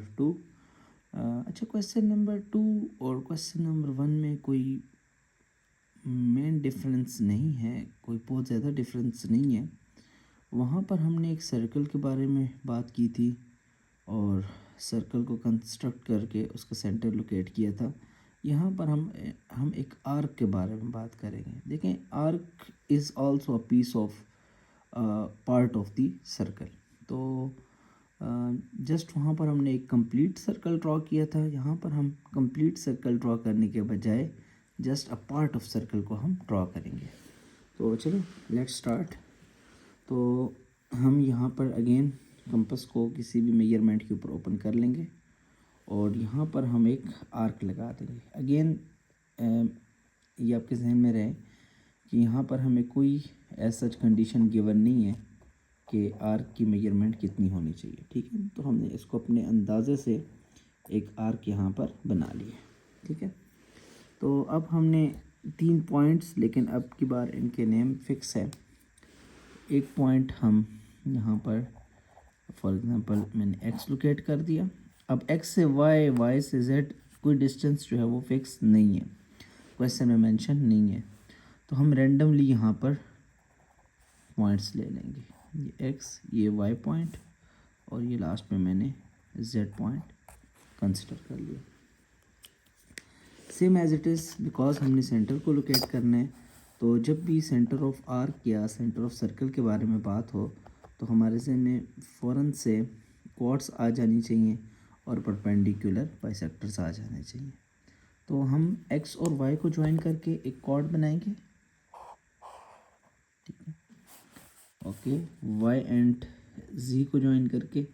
Number 2। अच्छा, question number 2 और question number 1 में कोई मेन डिफरेंस नहीं है, कोई बहुत ज़्यादा डिफरेंस नहीं है। वहाँ पर हमने एक सर्कल के बारे में बात की थी और सर्कल को कंस्ट्रक्ट करके उसका सेंटर लोकेट किया था। यहाँ पर हम एक आर्क के बारे में बात करेंगे। देखें, arc is also a piece of part of the circle. तो जस्ट वहाँ पर हमने एक कंप्लीट सर्कल ड्रॉ किया था। यहाँ पर हम कंप्लीट सर्कल ड्रॉ करने के बजाय just a part of circle को हम ड्रॉ करेंगे। तो चलो लेट्स स्टार्ट। तो हम यहाँ पर अगेन कंपास को किसी भी मेजरमेंट के ऊपर ओपन कर लेंगे और यहाँ पर हम एक आर्क लगा देंगे। अगेन ये आपके जहन में रहे कि यहाँ पर हमें कोई ऐसा कंडीशन गिवन नहीं है कि आर्क की मेजरमेंट कितनी होनी चाहिए। ठीक है, तो हमने इसको अपने अंदाज़े से एक आर्क यहाँ पर बना लिया। ठीक है, तो अब हमने 3 पॉइंट्स, लेकिन अब की बार इनके नेम फिक्स है। एक पॉइंट हम यहाँ पर फॉर एग्ज़ाम्पल मैंने एक्स लोकेट कर दिया। अब एक्स से वाई, वाई से जेड कोई डिस्टेंस जो है वो फिक्स नहीं है, क्वेश्चन में मेंशन नहीं है। तो हम रैंडमली यहाँ पर पॉइंट्स ले लेंगे, ये एक्स, ये वाई पॉइंट और ये लास्ट में मैंने जेड पॉइंट कंसिडर कर लिया। Same as it is, because हमने सेंटर को लोकेट करना है। तो जब भी सेंटर ऑफ आर्क या सेंटर ऑफ सर्कल के बारे में बात हो तो हमारे जहन में फ़ौरन से क्वाड्स आ जानी चाहिए और परपेंडिकुलर बाइसेक्टर्स आ जाने चाहिए। तो हम एक्स और वाई को ज्वाइन करके एक क्वाड बनाएंगे। ठीक है, ओके, वाई एंड जी को ज्वाइन करके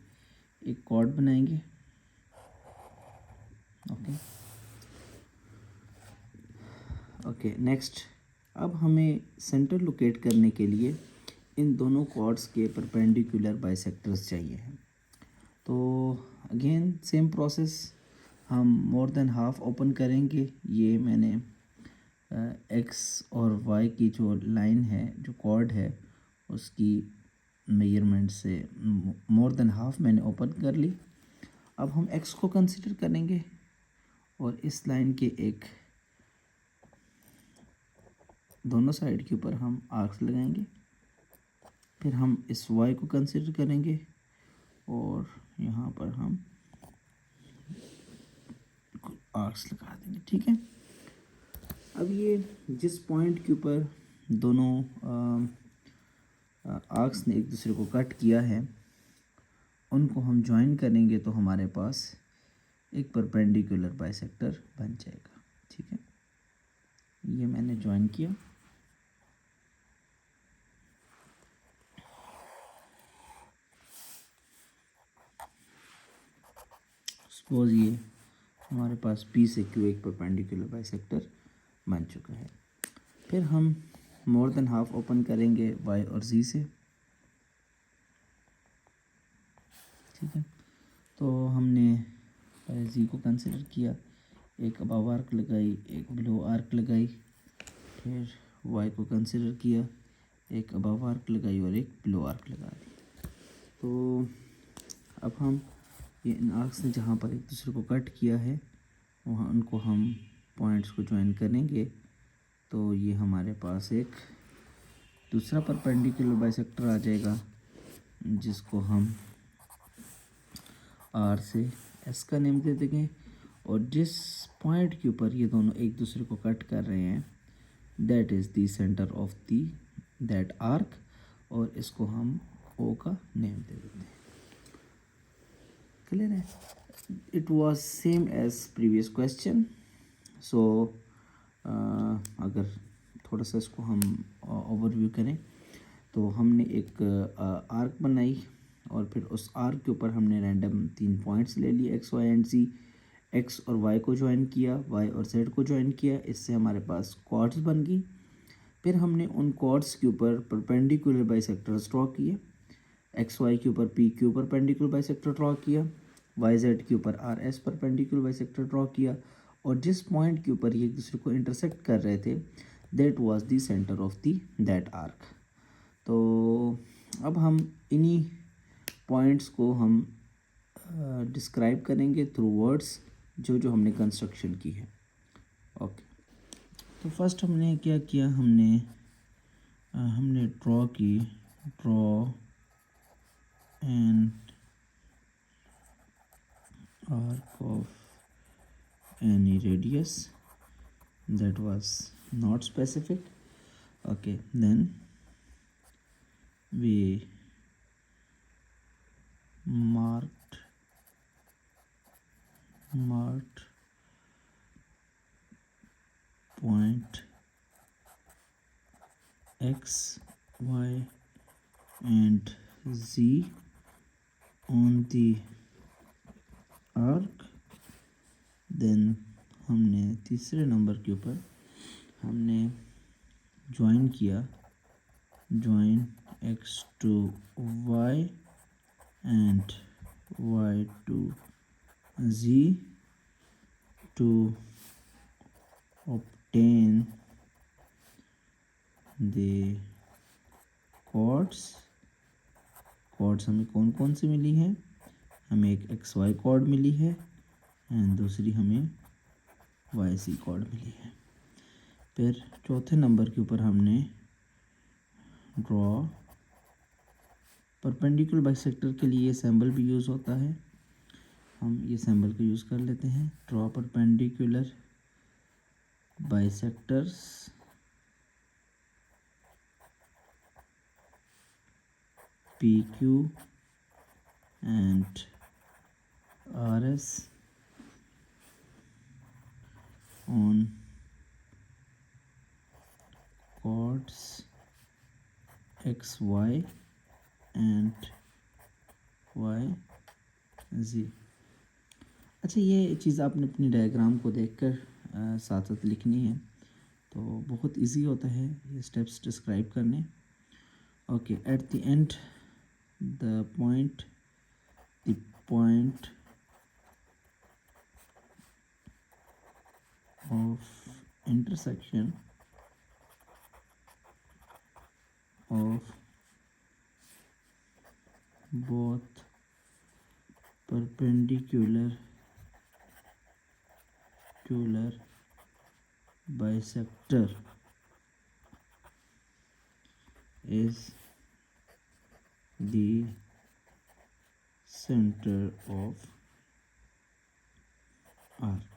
एक क्वाड बनाएंगे। ओके नेक्स्ट, अब हमें सेंटर लोकेट करने के लिए इन दोनों क्वाड्स के परपेंडिकुलर बाइसेक्टर्स चाहिए हैं। तो अगेन सेम प्रोसेस, हम मोर देन हाफ ओपन करेंगे। ये मैंने एक्स और वाई की जो लाइन है, जो कॉर्ड है, उसकी मेजरमेंट से मोर देन हाफ मैंने ओपन कर ली। अब हम एक्स को कंसिडर करेंगे और इस लाइन के एक दोनों साइड के ऊपर हम आर्क्स लगाएंगे। फिर हम इस वाई को कंसिडर करेंगे और यहाँ पर हम आर्क्स लगा देंगे। ठीक है, अब ये जिस पॉइंट के ऊपर दोनों आर्क्स ने एक दूसरे को कट किया है, उनको हम ज्वाइन करेंगे तो हमारे पास एक परपेंडिकुलर बाइसेक्टर बन जाएगा। ठीक है, ये मैंने ज्वाइन किया। सपोज ये हमारे पास पी से क्यू एक परपेंडिकुलर बाइसेक्टर बन चुका है। फिर हम मोर देन हाफ ओपन करेंगे वाई और जी से। ठीक है, तो हमने पहले जी को कंसिडर किया, एक अबव आर्क लगाई, एक बिलो आर्क लगाई। फिर वाई को कंसिडर किया, एक अबव आर्क लगाई और एक बिलो आर्क लगा दी। तो अब हम ये इन आर्क्स ने जहाँ पर एक दूसरे को कट किया है वहाँ उनको हम पॉइंट्स को ज्वाइन करेंगे। तो ये हमारे पास एक दूसरा परपेंडिकुलर बाइसेक्टर आ जाएगा, जिसको हम आर से एस का नेम दे देंगे। और जिस पॉइंट के ऊपर ये दोनों एक दूसरे को कट कर रहे हैं, that is the centre of the that arc, और इसको हम ओ का नेम दे देते हैं। क्लियर है? It was same as previous question. So अगर थोड़ा सा इसको हम ओवरव्यू करें तो हमने एक आर्क बनाई और फिर उस आर्क के ऊपर हमने रैंडम 3 पॉइंट्स ले लिए, x y and z. X और वाई को ज्वाइन किया, वाई और जेड को ज्वाइन किया, इससे हमारे पास क्वाड्स बन गई। फिर हमने उन क्वाड्स के ऊपर परपेंडिकुलर बाइसेक्टर्स ड्रॉ किए। एक्स वाई के ऊपर P Q perpendicular bisector draw किया, वाई जेड के ऊपर R S perpendicular bisector draw किया, और जिस पॉइंट के ऊपर ये एक दूसरे को इंटरसेक्ट कर रहे थे, that was the centre of the that arc. तो अब हम इन्हीं पॉइंट्स को हम डिस्क्राइब करेंगे थ्रू वर्ड्स जो जो हमने कंस्ट्रक्शन की है। ओके, तो फर्स्ट हमने क्या किया, हमने draw an arc of any radius that was not specific. Okay, then we marked point x, y and z on the arc. then हमने तीसरे नंबर के ऊपर हमने ज्वाइन किया, join x to y and y to z to obtain the chords हमें कौन कौन सी मिली है, हमें एक एक्स वाई कॉर्ड मिली है एंड दूसरी हमें वाई सी कॉर्ड मिली है। फिर चौथे नंबर के ऊपर हमने ड्रॉ परपेंडिकुलर बाइसेक्टर के लिए ये सिंबल भी यूज़ होता है, हम ये सिंबल को यूज़ कर लेते हैं। Draw perpendicular bisectors PQ and RS on chords XY and YZ। अच्छा, ये चीज़ आपने अपनी डायग्राम को देखकर साथ साथ लिखनी है, तो बहुत इजी होता है ये स्टेप्स डिस्क्राइब करने। Okay, at the end the point of intersection of both perpendicular bisector is the center of arc।